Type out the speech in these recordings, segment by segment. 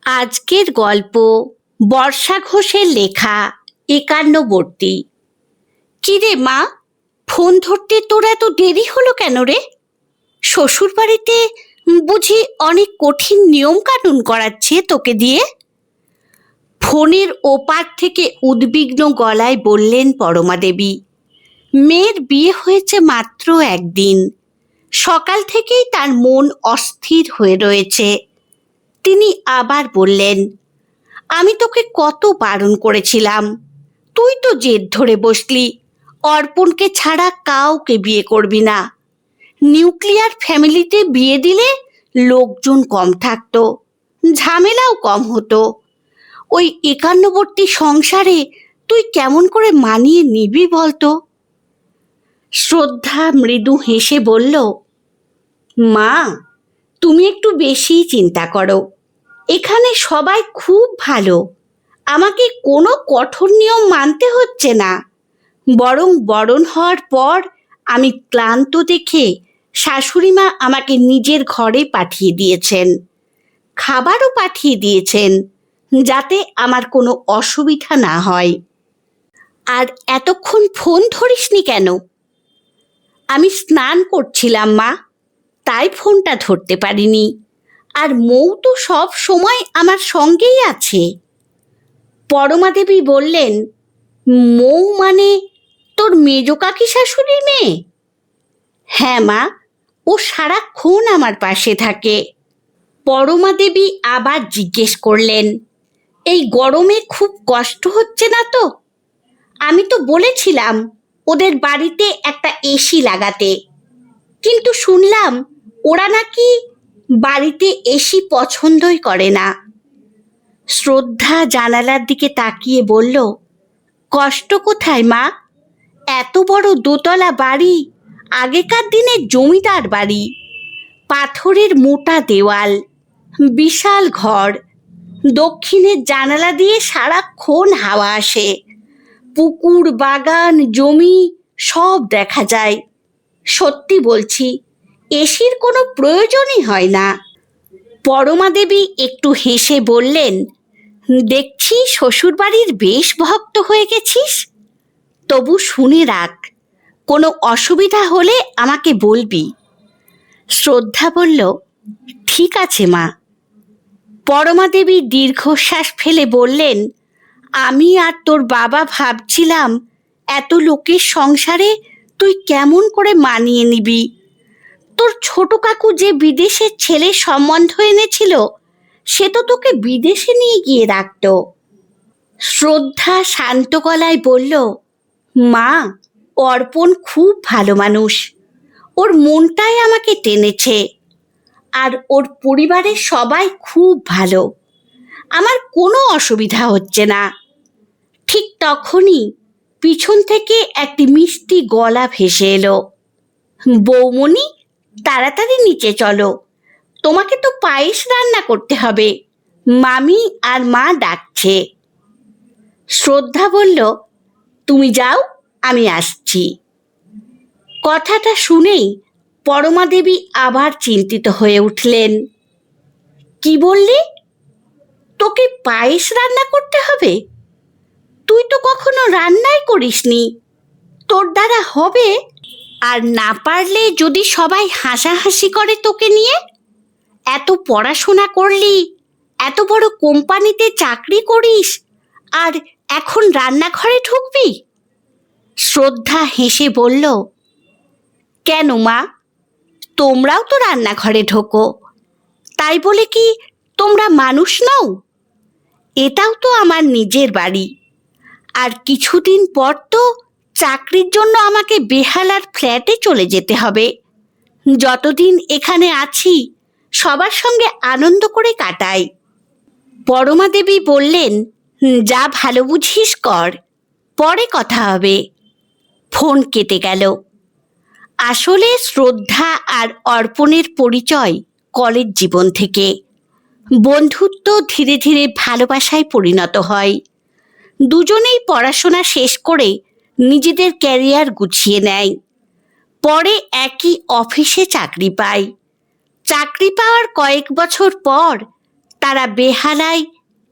আজকের গল্প বর্ষা ঘোষের লেখা একান্নবর্তী। কিরে মা, ফোন ধরতে তোর এত দেরি হলো কেন রে? শ্বশুর বাড়িতে বুঝি অনেক কঠিন নিয়ম কানুন করাচ্ছে তোকে দিয়ে? ফোনের ওপার থেকে উদ্বিগ্ন গলায় বললেন পরমা দেবী। মেয়ের বিয়ে হয়েছে মাত্র একদিন, সকাল থেকেই তার মন অস্থির হয়ে রয়েছে। তিনি আবার বললেন, আমি তোকে কত বারণ করেছিলাম, তুই তো জেদ ধরে বসলি অর্পণকে ছাড়া কাউকে বিয়ে করবি না। নিউক্লিয়ার ফ্যামিলিতে বিয়ে দিলে লোকজন কম থাকতো, ঝামেলাও কম হতো। ওই একান্নবর্তী সংসারে তুই কেমন করে মানিয়ে নিবি বলতো? শ্রদ্ধা মৃদু হেসে বলল, মা, তুমি একটু বেশিই চিন্তা করো। এখানে সবাই খুব ভালো, আমাকে কোনো কঠোর নিয়ম মানতে হচ্ছে না। বরং বরণ হওয়ার পর আমি ক্লান্ত দেখে শাশুড়িমা আমাকে নিজের ঘরে পাঠিয়ে দিয়েছেন, খাবারও পাঠিয়ে দিয়েছেন, যাতে আমার কোনো অসুবিধা না হয়। আর এতক্ষণ ফোন ধরিসনি কেন? আমি স্নান করছিলাম মা, তাই ফোনটা ধরতে পারিনি। আর মৌ তো সব সময় আমার সঙ্গেই আছে। পরমা দেবী বললেন, মৌ মানে তোর মেজ কাকি শাশুড়ির মেয়ে? হ্যাঁ মা, ও সারাক্ষণ আমার পাশে থাকে। পরমা দেবী আবার জিজ্ঞেস করলেন, এই গরমে খুব কষ্ট হচ্ছে না তো? আমি তো বলেছিলাম ওদের বাড়িতে একটা এসি লাগাতে, কিন্তু শুনলাম ওরা নাকি বাড়িতে এসি পছন্দই করে না। শ্রদ্ধা জানালার দিকে তাকিয়ে বলল, কষ্ট কোথায় মা? এত বড় দোতলা বাড়ি, আগেকার দিনের জমিদার বাড়ি। পাথরের মোটা দেওয়াল, বিশাল ঘর, দক্ষিণের জানালা দিয়ে সারাক্ষণ হাওয়া আসে। পুকুর, বাগান, জমি সব দেখা যায়। সত্যি বলছি, এসির কোনো প্রয়োজনই হয় না। পরমা দেবী একটু হেসে বললেন, দেখছি শ্বশুরবাড়ির বেশ ভক্ত হয়ে গেছিস। তবু শুনে রাখ, কোনো অসুবিধা হলে আমাকে বলবি। শ্রদ্ধা বলল, ঠিক আছে মা। পরমা দেবী দীর্ঘশ্বাস ফেলে বললেন, আমি আর তোর বাবা ভাবছিলাম এত লোকের সংসারে তুই কেমন করে মানিয়ে নিবি। তোর ছোট কাকু যে বিদেশের ছেলের সম্বন্ধ এনেছিল, সে তো তোকে বিদেশে নিয়ে গিয়ে রাখত। শ্রদ্ধা শান্ত গলায় বলল, মা, অর্পণ খুব ভালো মানুষ, ওর মনটাই আমাকে টেনেছে। আর ওর পরিবারের সবাই খুব ভালো, আমার কোনো অসুবিধা হচ্ছে না। ঠিক তখনই পিছন থেকে একটি মিষ্টি গলা ভেসে এলো, বৌমণি, তাড়াতাড়ি নিচে চলো, তোমাকে তো পায়েস রান্না করতে হবে, মামি আর মা ডাকছে। শ্রদ্ধা বলল, তুমি যাও, আমি আসছি। কথাটা শুনেই পরমা দেবী আবার চিন্তিত হয়ে উঠলেন। কি বললি? তোকে পায়েস রান্না করতে হবে? তুই তো কখনো রান্নাই করিসনি, তোর দ্বারা হবে? আর না পারলে যদি সবাই হাসাহাসি করে তোকে নিয়ে? এত পড়াশোনা করলি, এত বড় কোম্পানিতে চাকরি করিস, আর এখন রান্নাঘরে ঢুকবি? শ্রদ্ধা হেসে বলল, কেন মা, তোমরাও তো রান্নাঘরে ঢোকো, তাই বলে কি তোমরা মানুষ নও? এটাও তো আমার নিজের বাড়ি। আর কিছুদিন পর তো চাকরির জন্য আমাকে বেহালার ফ্ল্যাটে চলে যেতে হবে। যতদিন এখানে আছি সবার সঙ্গে আনন্দ করে কাটাই। পরমা দেবী বললেন, যা ভালো বুঝিস কর, পরে কথা হবে। ফোন কেটে গেল। আসলে শ্রদ্ধা আর অর্পণের পরিচয় কলেজ জীবন থেকে। বন্ধুত্ব ধীরে ধীরে ভালোবাসায় পরিণত হয়। দুজনেই পড়াশোনা শেষ করে নিজেদের ক্যারিয়ার গুছিয়ে নেয়। পরে একই অফিসে চাকরি পায়। চাকরি পাওয়ার কয়েক বছর পর তারা বেহালায়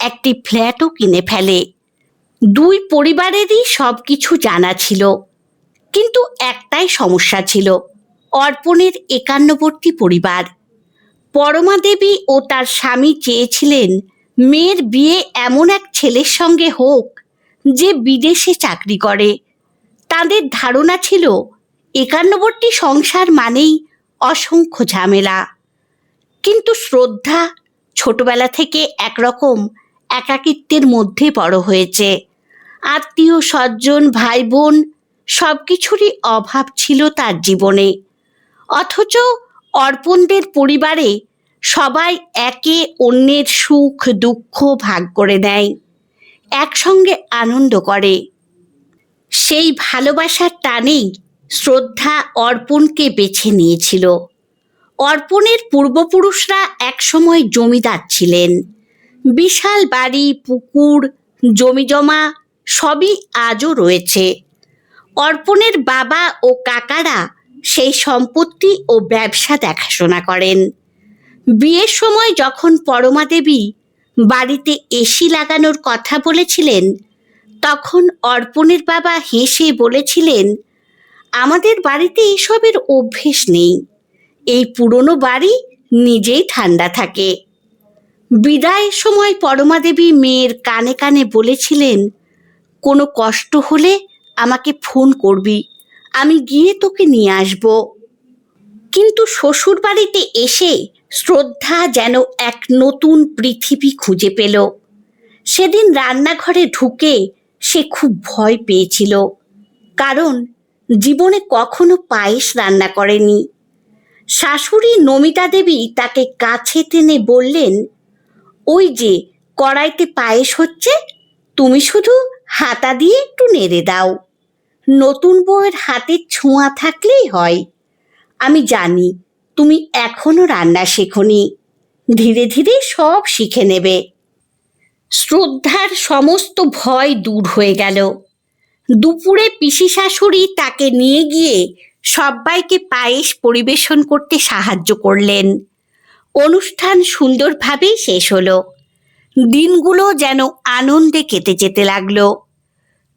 একটি ফ্ল্যাটও কিনে ফেলে। দুই পরিবারেরই সব কিছু জানা ছিল, কিন্তু একটাই সমস্যা ছিল, অর্পণের একান্নবর্তী পরিবার। পরমা দেবী ও তার স্বামী চেয়েছিলেন মেয়ের বিয়ে এমন এক ছেলের সঙ্গে হোক যে বিদেশে চাকরি করে। তাদের ধারণা ছিল একান্নবর্তী সংসার মানেই অসংখ্য ঝামেলা। কিন্তু শ্রদ্ধা ছোটবেলা থেকে একরকম একাকিত্বের মধ্যে বড় হয়েছে। আত্মীয় স্বজন, ভাই বোন সব কিছুরই অভাব ছিল তার জীবনে। অথচ অর্পণদের পরিবারে সবাই একে অন্যের সুখ দুঃখ ভাগ করে নেয়, একসঙ্গে আনন্দ করে। সেই ভালোবাসার টানেই শ্রদ্ধা অর্পণকে বেছে নিয়েছিল। অর্পণের পূর্বপুরুষরা একসময় জমিদার ছিলেন। বিশাল বাড়ি, পুকুর, জমিজমা সবই আজও রয়েছে। অর্পণের বাবা ও কাকারা সেই সম্পত্তি ও ব্যবসা দেখাশোনা করেন। বিয়ের সময় যখন পরমা দেবী বাড়িতে এসি লাগানোর কথা বলেছিলেন, তখন অর্পণের বাবা হেসে বলেছিলেন, আমাদের বাড়িতে এসবের অভ্যেস নেই, এই পুরনো বাড়ি নিজেই ঠান্ডা থাকে। বিদায়ের সময় পরমা দেবী মেয়ের কানে কানে বলেছিলেন, কোনো কষ্ট হলে আমাকে ফোন করবি, আমি গিয়ে তোকে নিয়ে আসব। কিন্তু শ্বশুর বাড়িতে এসে শ্রদ্ধা যেন এক নতুন পৃথিবী খুঁজে পেল। সেদিন রান্নাঘরে ঢুকে সে খুব ভয় পেয়েছিল, কারণ জীবনে কখনো পায়েস রান্না করেনি। শাশুড়ি নমিতা দেবী তাকে কাছে টেনে বললেন, ওই যে কড়াইতে পায়েস হচ্ছে, তুমি শুধু হাতা দিয়ে একটু নেড়ে দাও। নতুন বউয়ের হাতের ছোঁয়া থাকলেই হয়। আমি জানি তুমি এখনো রান্না শেখোনি, ধীরে ধীরে সব শিখে নেবে। শ্রদ্ধার সমস্ত ভয় দূর হয়ে গেল। দুপুরে পিসি শাশুড়ি তাকে নিয়ে গিয়ে সবাইকে পায়েস পরিবেশন করতে সাহায্য করলেন। অনুষ্ঠান সুন্দরভাবেই শেষ হলো। দিনগুলো যেন আনন্দে কেটে যেতে লাগলো।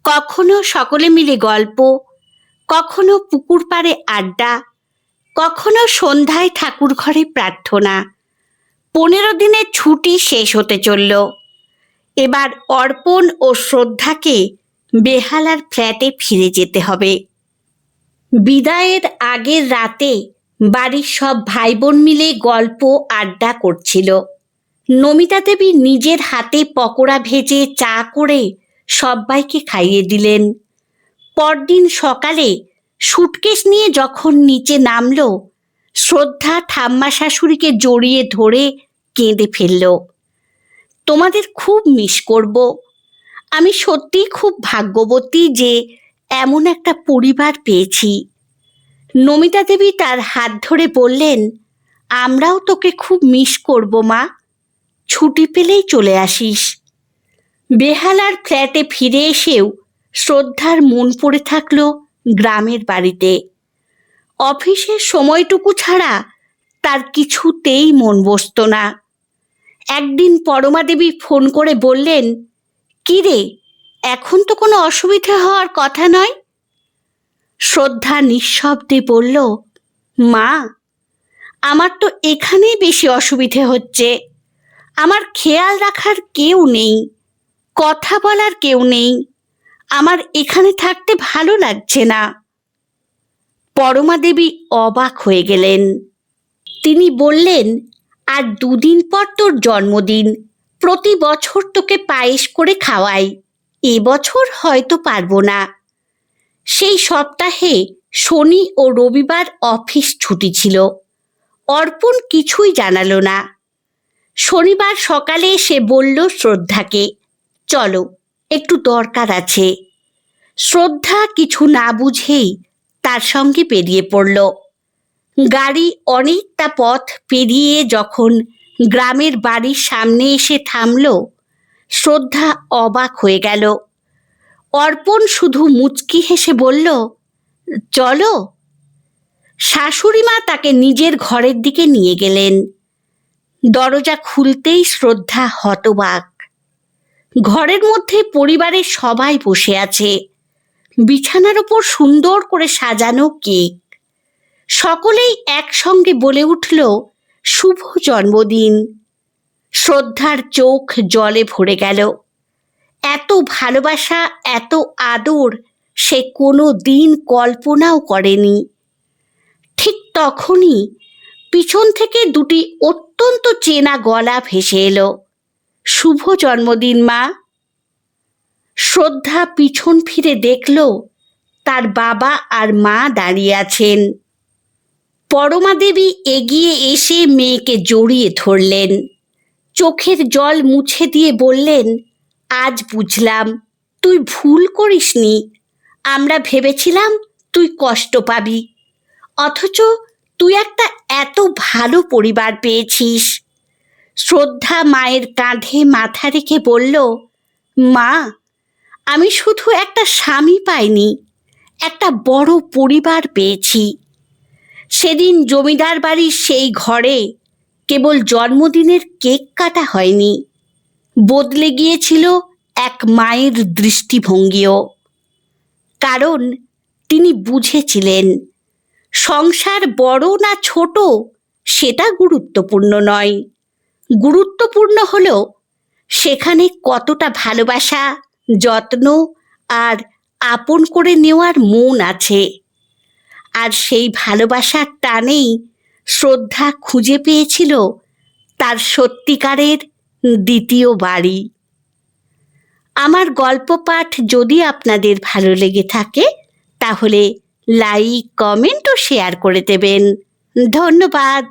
কখনো সকলে মিলে গল্প, কখনো পুকুর পাড়ে আড্ডা, কখনো সন্ধ্যায় ঠাকুর ঘরে প্রার্থনা। 15 দিনের ছুটি শেষ হতে চলল। এবার অর্পণ ও শ্রদ্ধাকে বেহালার ফ্ল্যাটে ফিরে যেতে হবে। বিদায়ের আগের রাতে বাড়ির সব ভাই বোন মিলে গল্প আড্ডা করছিল। নমিতা দেবী নিজের হাতে পকোড়া ভেজে চা করে সবাইকে খাইয়ে দিলেন। পরদিন সকালে সুটকেস নিয়ে যখন নিচে নামলো, শ্রদ্ধা ঠাম্মা শাশুড়িকে জড়িয়ে ধরে কেঁদে ফেলল। তোমাদের খুব মিস করব। আমি সত্যিই খুব ভাগ্যবতী যে এমন একটা পরিবার পেয়েছি। নমিতা দেবী তার হাত ধরে বললেন, আমরাও তোকে খুব মিস করব মা, ছুটি পেলেই চলে আসিস। বেহালার ফ্ল্যাটে ফিরে এসেও শ্রদ্ধার মন পড়ে থাকলো গ্রামের বাড়িতে। অফিসের সময়টুকু ছাড়া তার কিছুতেই মন বসত না। একদিন পরমা দেবী ফোন করে বললেন, কি রে, এখন তো কোনো অসুবিধা হওয়ার কথা নয়। শ্রদ্ধা নিঃশব্দে বলল, মা, আমার তো এখানেই বেশি অসুবিধে হচ্ছে। আমার খেয়াল রাখার কেউ নেই, কথা বলার কেউ নেই, আমার এখানে থাকতে ভালো লাগছে না। পরমা দেবী অবাক হয়ে গেলেন। তিনি বললেন, আর 2 দিন পর তোর জন্মদিন, প্রতি বছর তোকে পায়েস করে খাওয়াই, এবছর হয়তো পারবো না। সেই সপ্তাহে শনি ও রবিবার অফিস ছুটি ছিল। অর্পণ কিছুই জানালো না। শনিবার সকালে সে বলল শ্রদ্ধাকে, চলো, একটু দরকার আছে। শ্রদ্ধা কিছু না বুঝেই তার সঙ্গে বেরিয়ে পড়ল। গাড়ি অনেকটা পথ পেরিয়ে যখন গ্রামের বাড়ির সামনে এসে থামল, শ্রদ্ধা অবাক হয়ে গেল। অর্পণ শুধু মুচকি হেসে বলল, চলো। শাশুড়ি মা তাকে নিজের ঘরের দিকে নিয়ে গেলেন। দরজা খুলতেই শ্রদ্ধা হতবাক। ঘরের মধ্যে পরিবারের সবাই বসে আছে, বিছানার ওপর সুন্দর করে সাজানো কেক। সকলেই একসঙ্গে বলে উঠল, শুভ জন্মদিন। শ্রদ্ধার চোখ জলে ভরে গেল। এত ভালোবাসা, এত আদর সে কোনো দিন কল্পনাও করেনি। ঠিক তখনই পিছন থেকে দুটি অত্যন্ত চেনা গলা ভেসে এলো, শুভ জন্মদিন মা। শ্রদ্ধা পিছন ফিরে দেখল তার বাবা আর মা দাঁড়িয়ে আছেন। পরমা দেবী এগিয়ে এসে মেয়েকে জড়িয়ে ধরলেন, চোখের জল মুছে দিয়ে বললেন, আজ বুঝলাম তুই ভুল করিসনি। আমরা ভেবেছিলাম তুই কষ্ট পাবি, অথচ তুই একটা এত ভালো পরিবার পেয়েছিস। শ্রদ্ধা মায়ের কাঁধে মাথা রেখে বলল, মা, আমি শুধু একটা স্বামী পাইনি, একটা বড় পরিবার পেয়েছি। সেদিন জমিদার বাড়ির সেই ঘরে কেবল জন্মদিনের কেক কাটা হয়নি, বদলে গিয়েছিল এক মায়ের দৃষ্টিভঙ্গিও। কারণ তিনি বুঝেছিলেন সংসার বড় না ছোট সেটা গুরুত্বপূর্ণ নয়, গুরুত্বপূর্ণ হলো সেখানে কতটা ভালোবাসা, যত্ন আর আপন করে নেওয়ার মন আছে। আর সেই ভালোবাসার টানেই শ্রদ্ধা খুঁজে পেয়েছিল তার সত্যিকারের দ্বিতীয় বাড়ি। আমার গল্প পাঠ যদি আপনাদের ভালো লেগে থাকে তাহলে লাইক, কমেন্ট ও শেয়ার করে দেবেন। ধন্যবাদ।